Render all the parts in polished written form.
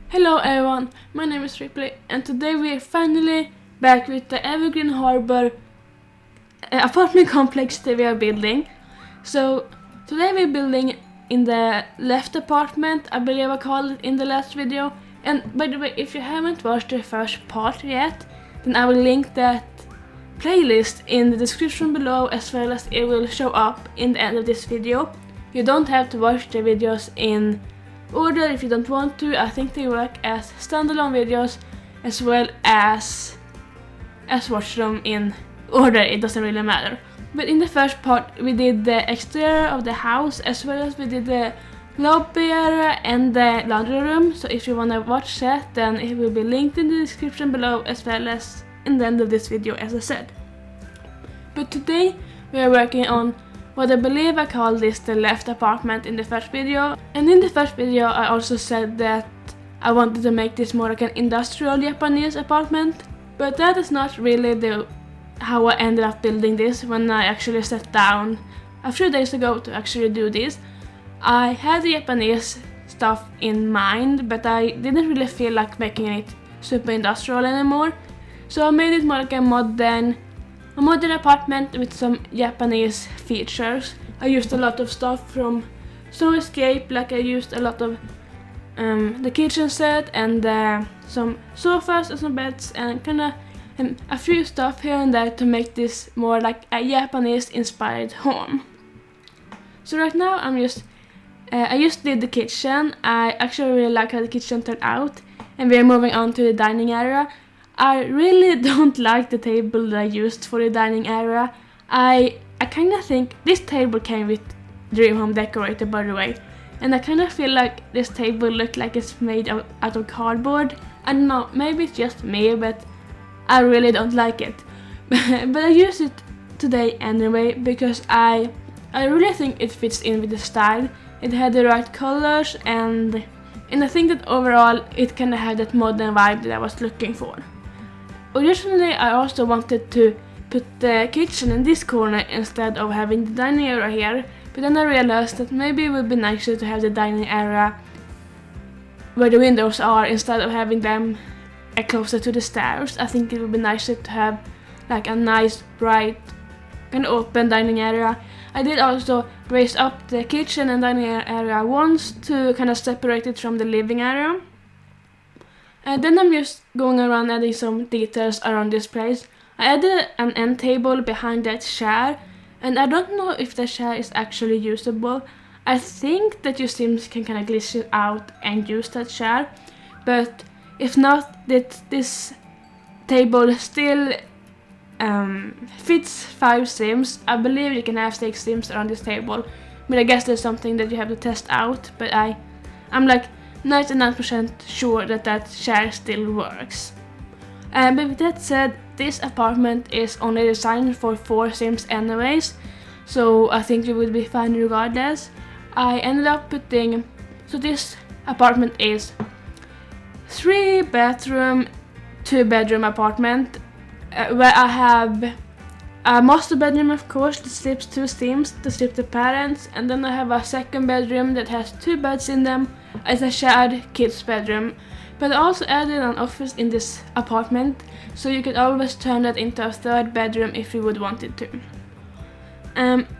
Hello everyone, my name is Ripley and today we are finally back with the Evergreen apartment complex that we are building. So today we're building in the left apartment, I believe I called it in the last video. And by the way, if you haven't watched the first part yet, then I will link that playlist in the description below, as well as it will show up in the end of this video. You don't have to watch the videos in order if you don't want to. I think they work as standalone videos as well as watch them in order, it doesn't really matter. But in the first part we did the exterior of the house as well as we did the lobby area and the laundry room, so if you wanna watch that then it will be linked in the description below as well as in the end of this video, as I said. But today we are working on what I believe I called this the left apartment in the first video. And in the first video I also said that I wanted to make this more like an industrial Japanese apartment. But that is not really how I ended up building this when I actually sat down a few days ago to actually do this. I had the Japanese stuff in mind, but I didn't really feel like making it super industrial anymore. So I made it more like a modern apartment with some Japanese features. I used a lot of stuff from Snow Escape, like I used a lot of the kitchen set and some sofas and some beds and kinda a few stuff here and there to make this more like a Japanese inspired home. So right now I just did the kitchen. I actually really like how the kitchen turned out, and we're moving on to the dining area. I really don't like the table that I used for the dining area. I kinda think this table came with Dream Home Decorator, by the way, and I kinda feel like this table looked like it's made out of cardboard. I don't know, maybe it's just me, but I really don't like it. But I use it today anyway because I really think it fits in with the style. It had the right colors and I think that overall it kinda had that modern vibe that I was looking for. Originally I also wanted to put the kitchen in this corner instead of having the dining area here, but then I realized that maybe it would be nicer to have the dining area where the windows are instead of having them closer to the stairs. I think it would be nicer to have like a nice, bright, and open dining area. I did also raise up the kitchen and dining area once to kind of separate it from the living area. And then I'm just going around adding some details around this place. I added an end table behind that chair, and I don't know if the chair is actually usable. I think that you Sims can kind of glitch it out and use that chair, but if not, this table still fits 5 Sims. I believe you can have 6 Sims around this table, but I guess there's something that you have to test out, but I'm like 99% sure that chair still works. But with that said, this apartment is only designed for 4 Sims anyways, so I think it would be fine regardless. I ended up putting, so this apartment is 3 bedroom, 2 bedroom apartment, where I have a master bedroom, of course, that sleeps 2 Sims, to sleep the parents, and then I have a second bedroom that has 2 beds in them as a shared kids bedroom. But I also added an office in this apartment, so you could always turn that into a 3rd bedroom if you would want it to.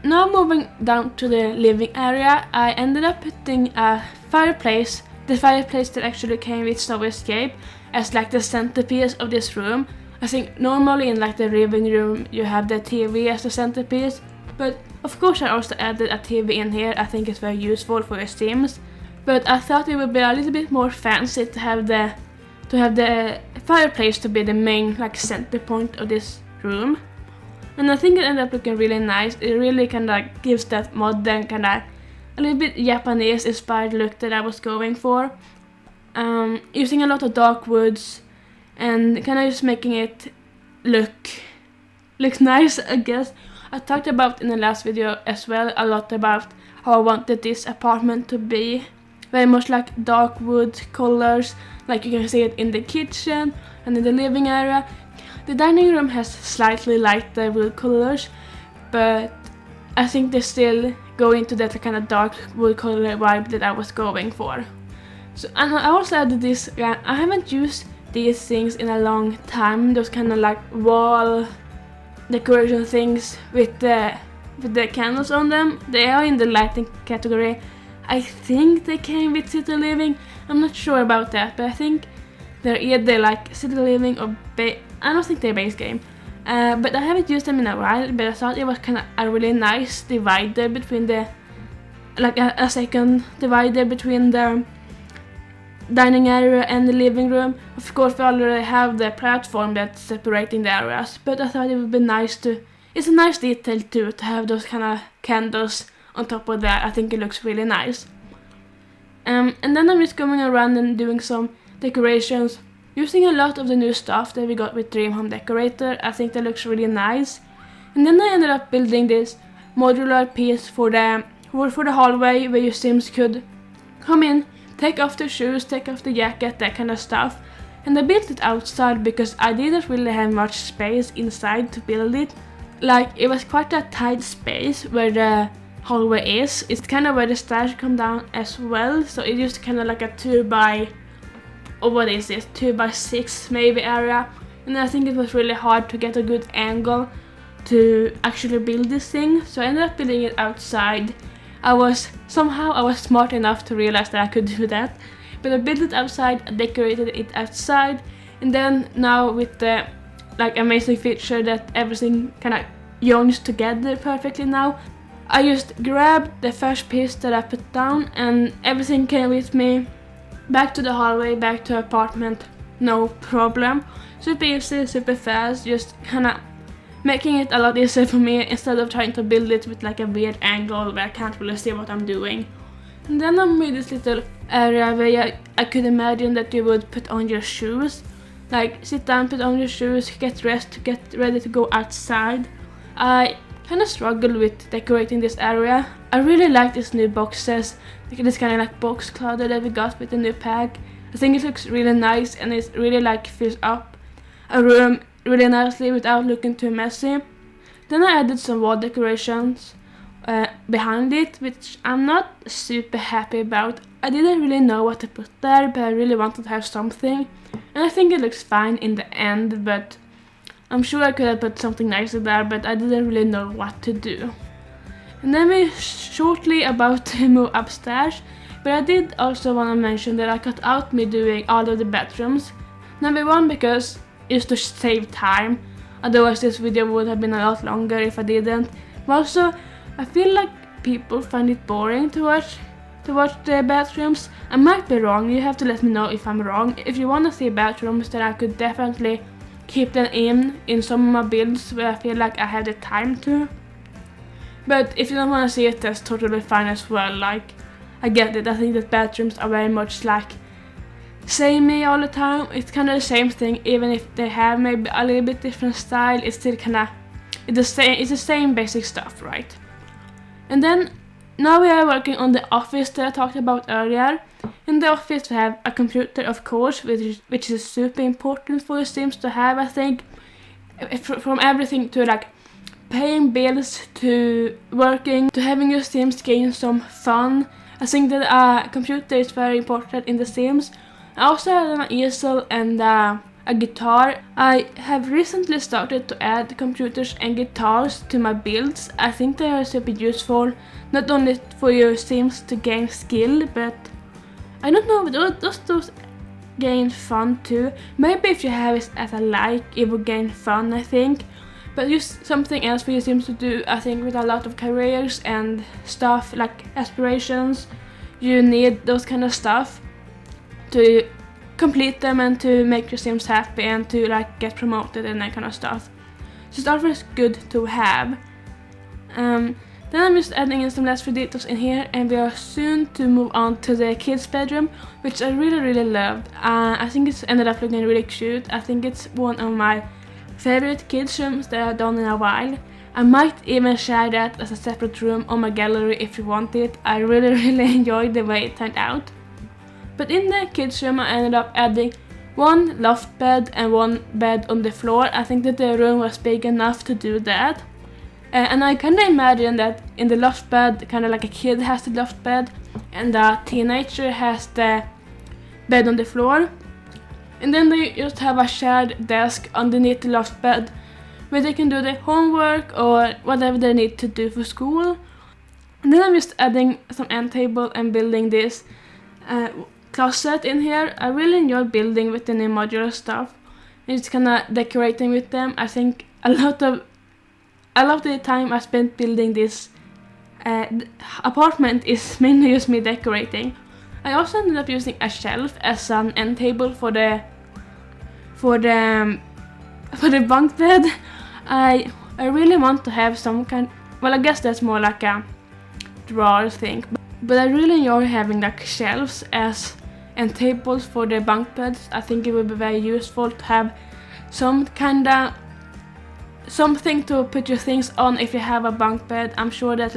Now moving down to the living area, I ended up putting a fireplace, the fireplace that actually came with Snow Escape, as like the centerpiece of this room. I think normally in like the living room you have the TV as the centerpiece, but of course I also added a TV in here. I think it's very useful for your Sims, but I thought it would be a little bit more fancy to have the fireplace to be the main like center point of this room. And I think it ended up looking really nice. It really kinda gives that modern, kinda a little bit Japanese inspired look that I was going for. Using a lot of dark woods and kind of just making it look nice, I guess. I talked about in the last video as well a lot about how I wanted this apartment to be. Very much like dark wood colors, like you can see it in the kitchen and in the living area. The dining room has slightly lighter wood colors, but I think they still go into that kind of dark wood color vibe that I was going for. So, and I also added this, I haven't used these things in a long time, those kind of like wall decoration things with the candles on them. They are in the lighting category. I think they came with City Living. I'm not sure about that, but I think they're either like City Living or I don't think they're base game. But I haven't used them in a while, but I thought it was kind of a really nice divider between the, like a second divider between the dining area and the living room. Of course we already have the platform that's separating the areas, but I thought it would be nice to, it's a nice detail too, to have those kind of candles on top of that. I think it looks really nice. And then I'm just going around and doing some decorations, using a lot of the new stuff that we got with Dream Home Decorator. I think that looks really nice. And then I ended up building this modular piece for the hallway where your Sims could come in, take off their shoes, take off the jacket, that kind of stuff. And I built it outside because I didn't really have much space inside to build it. Like, it was quite a tight space where the hallway is. It's kind of where the stairs come down as well, so it used kind of like a 2x6 maybe area. And I think it was really hard to get a good angle to actually build this thing, so I ended up building it outside. I was smart enough to realize that I could do that, but I built it outside, I decorated it outside, and then now with the like amazing feature that everything kind of joins together perfectly now, I just grabbed the first piece that I put down and everything came with me back to the hallway, back to apartment, no problem. Super easy, super fast, just kind of making it a lot easier for me instead of trying to build it with like a weird angle where I can't really see what I'm doing. And then I made this little area where I could imagine that you would put on your shoes. Like, sit down, put on your shoes, get dressed, get ready to go outside. I kind of struggled with decorating this area. I really like these new boxes, like this kind of like box clutter that we got with the new pack. I think it looks really nice and it really like fills up a room really nicely without looking too messy. Then I added some wall decorations behind it, which I'm not super happy about. I didn't really know what to put there, but I really wanted to have something. And I think it looks fine in the end, but I'm sure I could have put something nicer there, but I didn't really know what to do. And then we're shortly about to move upstairs, but I did also want to mention that I cut out me doing all of the bathrooms. Number one, because it's to save time, otherwise this video would have been a lot longer if I didn't. But also, I feel like people find it boring to watch the bathrooms. I might be wrong, you have to let me know if I'm wrong. If you want to see bathrooms, then I could definitely keep them in some of my builds where I feel like I have the time to. But if you don't want to see it, that's totally fine as well. Like, I get it. I think that bathrooms are very much like samey all the time. It's kind of the same thing, even if they have maybe a little bit different style. It's still kind of it's the same basic stuff, right? And then now we are working on the office that I talked about earlier. In the office we have a computer, of course, which is super important for the Sims to have. I think from everything to like paying bills to working to having your Sims gain some fun, I think that a computer is very important in the Sims. I also have an easel and a guitar. I have recently started to add computers and guitars to my builds. I think they are super useful, not only for your Sims to gain skill, but I don't know, those gain fun too. Maybe if you have it as a like, it will gain fun, I think. But just something else for your Sims to do. I think with a lot of careers and stuff like aspirations, you need those kind of stuff to complete them and to make your Sims happy and to like get promoted and that kind of stuff. So it's always good to have. Then I'm just adding in some last few details in here, and we are soon to move on to the kids' bedroom, which I really loved. I think it's ended up looking really cute. I think it's one of my favorite kids' rooms that I've done in a while. I might even share that as a separate room on my gallery if you want it. I really enjoyed the way it turned out. But in the kids' room I ended up adding one loft bed and one bed on the floor. I think that the room was big enough to do that. And I kind of imagine that in the loft bed, kind of like a kid has the loft bed, and a teenager has the bed on the floor. And then they just have a shared desk underneath the loft bed where they can do their homework or whatever they need to do for school. And then I'm just adding some end table and building this closet in here. I really enjoy building with the new modular stuff. And just kinda decorating with them. I think a lot of the time I spent building this apartment is mainly just me decorating. I also ended up using a shelf as an end table for the bunk bed. I really want to have some kind. Well, I guess that's more like a drawer thing. But I really enjoy having like shelves as end tables for the bunk beds. I think it would be very useful to have something to put your things on if you have a bunk bed. I'm sure that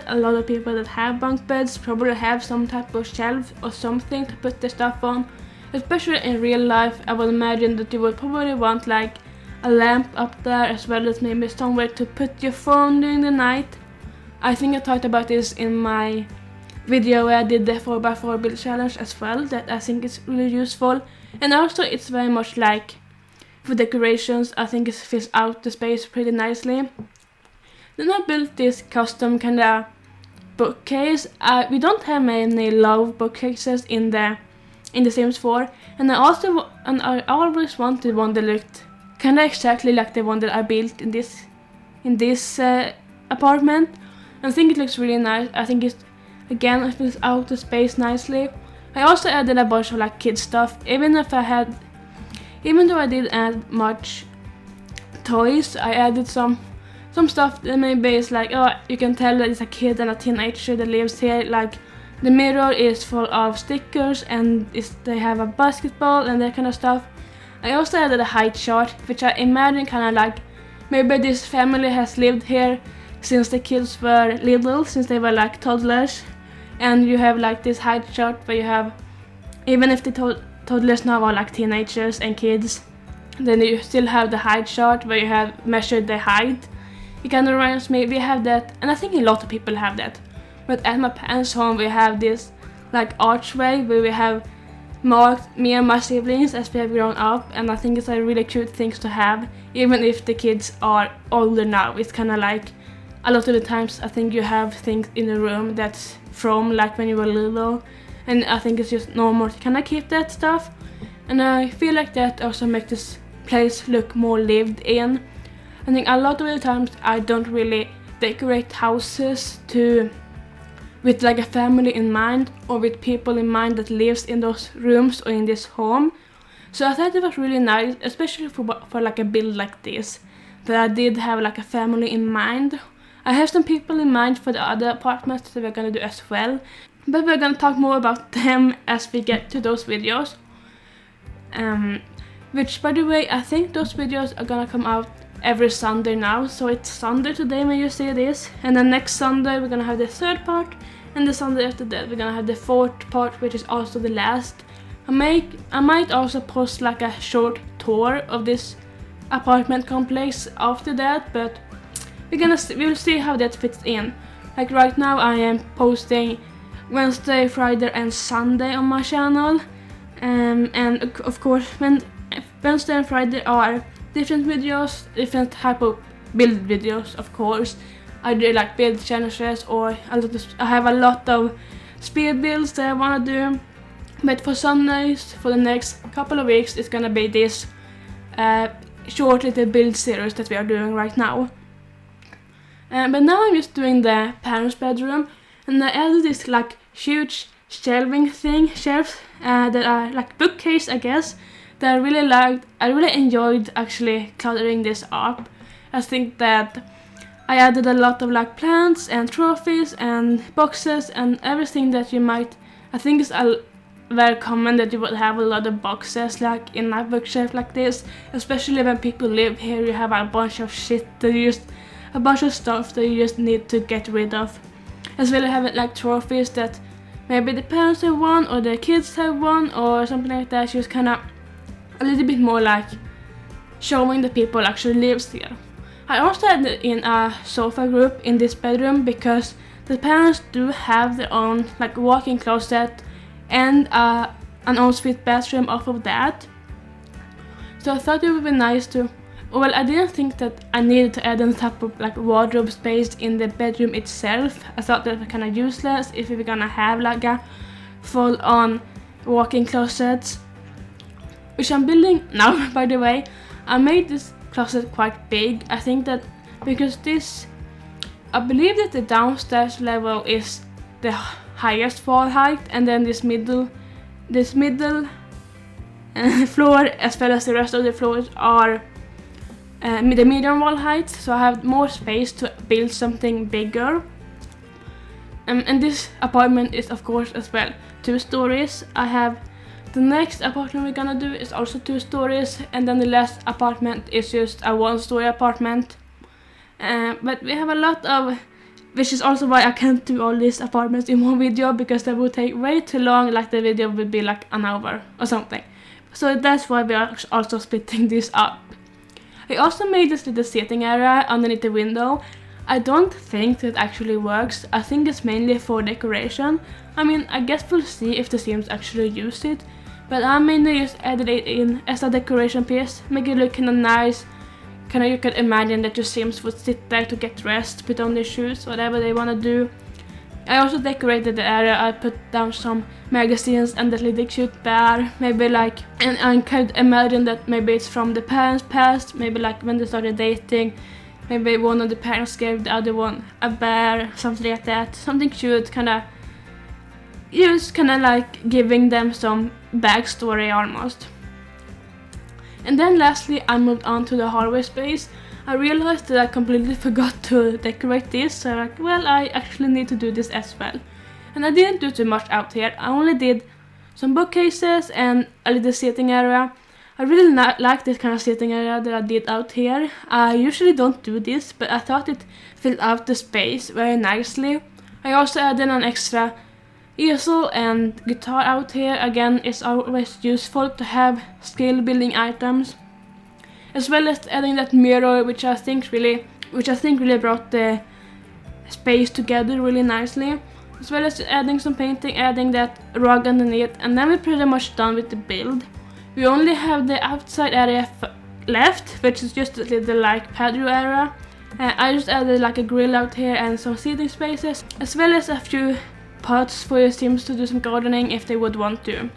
a lot of people that have bunk beds probably have some type of shelf or something to put their stuff on. Especially in real life, I would imagine that you would probably want like a lamp up there as well as maybe somewhere to put your phone during the night. I think I talked about this in my video where I did the 4x4 build challenge as well, that I think is really useful. And also it's very much like for decorations, I think it fills out the space pretty nicely. Then I built this custom kinda bookcase. We don't have many love bookcases in the Sims 4, and I always wanted one that looked kinda exactly like the one that I built in this apartment. I think it looks really nice. I think it fills out the space nicely. I also added a bunch of like kids stuff, even though I didn't add much toys. I added some stuff that maybe is like, oh, you can tell that it's a kid and a teenager that lives here. Like the mirror is full of stickers and they have a basketball and that kind of stuff. I also added a height chart, which I imagine kind of like maybe this family has lived here since the kids were little, since they were like toddlers. And you have like this height chart where you have, even if the toddlers now are like teenagers and kids, then you still have the height chart where you have measured the height. It kind of reminds me, we have that, and I think a lot of people have that. But at my parents' home we have this like archway where we have marked me and my siblings as we have grown up, and I think it's a really cute thing to have, even if the kids are older now. It's kind of like, a lot of the times I think you have things in the room that's from like when you were little, and I think it's just normal to kind of keep that stuff. And I feel like that also makes this place look more lived in. I think a lot of the times I don't really decorate houses with like a family in mind or with people in mind that lives in those rooms or in this home. So I thought it was really nice, especially for like a build like this, that I did have like a family in mind. I have some people in mind for the other apartments that we're gonna do as well, but we're gonna talk more about them as we get to those videos. Which, by the way, I think those videos are gonna come out every Sunday now. So it's Sunday today when you see this, and then next Sunday we're gonna have the third part, and the Sunday after that we're gonna have the fourth part, which is also the last. I might also post like a short tour of this apartment complex after that, but we'll see how that fits in. Like right now I am posting Wednesday, Friday and Sunday on my channel, and of course when Wednesday and Friday are different videos, different type of build videos. Of course I do like build challenges, or I have a lot of speed builds that I want to do. But for Sundays, for the next couple of weeks, it's gonna be this short little build series that we are doing right now. But now I'm just doing the parents' bedroom, and I added this like huge shelving shelves that are like bookcase, I guess, that I really liked. I really enjoyed actually cluttering this up. I think that I added a lot of like plants and trophies and boxes and everything that you might. I think it's very common that you would have a lot of boxes like in a bookshelf like this, especially when people live here. You have a bunch of shit a bunch of stuff that you just need to get rid of. As well as having like trophies that maybe the parents have won or the kids have won or something like that. Just kind of a little bit more like showing the people actually lives here. I also added in a sofa group in this bedroom because the parents do have their own like walk-in closet and an ensuite bathroom off of that. So I thought it would be nice to, well, I didn't think that I needed to add on top of like wardrobe space in the bedroom itself. I thought that was kind of useless if we were gonna have like a full-on walk-in closet, which I'm building now. By the way, I made this closet quite big. I think that because I believe that the downstairs level is the highest wall height, and then this middle floor as well as the rest of the floors are the medium wall height, so I have more space to build something bigger. And this apartment is of course as well 2 stories. I have the next apartment we're gonna do is also 2 stories, and then the last apartment is just a 1-story apartment. But we have a lot of, which is also why I can't do all these apartments in one video, because that would take way too long, like the video would be like an hour or something. So that's why we are also splitting this up. I also made this little seating area underneath the window. I don't think that actually works. I think it's mainly for decoration. I mean, I guess we'll see if the Sims actually use it, but I mainly just added it in as a decoration piece, make it look kinda nice. Kinda you could imagine that your Sims would sit there to get dressed, put on their shoes, whatever they wanna do. I also decorated the area. I put down some magazines and that little cute bear, maybe like, and I could imagine that maybe it's from the parents' past, maybe like when they started dating, maybe one of the parents gave the other one a bear, something like that, something cute, kinda like giving them some backstory almost. And then lastly, I moved on to the hallway space. I realized that I completely forgot to decorate this, so I'm like, well, I actually need to do this as well. And I didn't do too much out here. I only did some bookcases and a little seating area. I really like this kind of seating area that I did out here. I usually don't do this, but I thought it filled out the space very nicely. I also added an extra easel and guitar out here. Again, it's always useful to have skill building items, as well as adding that mirror, which I think really brought the space together really nicely, as well as adding some painting, adding that rug underneath, and then we're pretty much done with the build. We only have the outside area left, which is just a little like patio area. I just added like a grill out here and some seating spaces, as well as a few pots for your Sims to do some gardening if they would want to.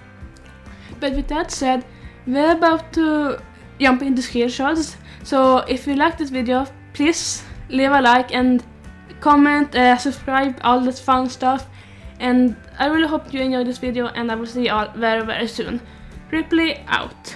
But with that said, we're about to jump into screenshots. So if you like this video, please leave a like and comment, subscribe, all that fun stuff. And I really hope you enjoyed this video, and I will see you all very, very soon. Riipley out.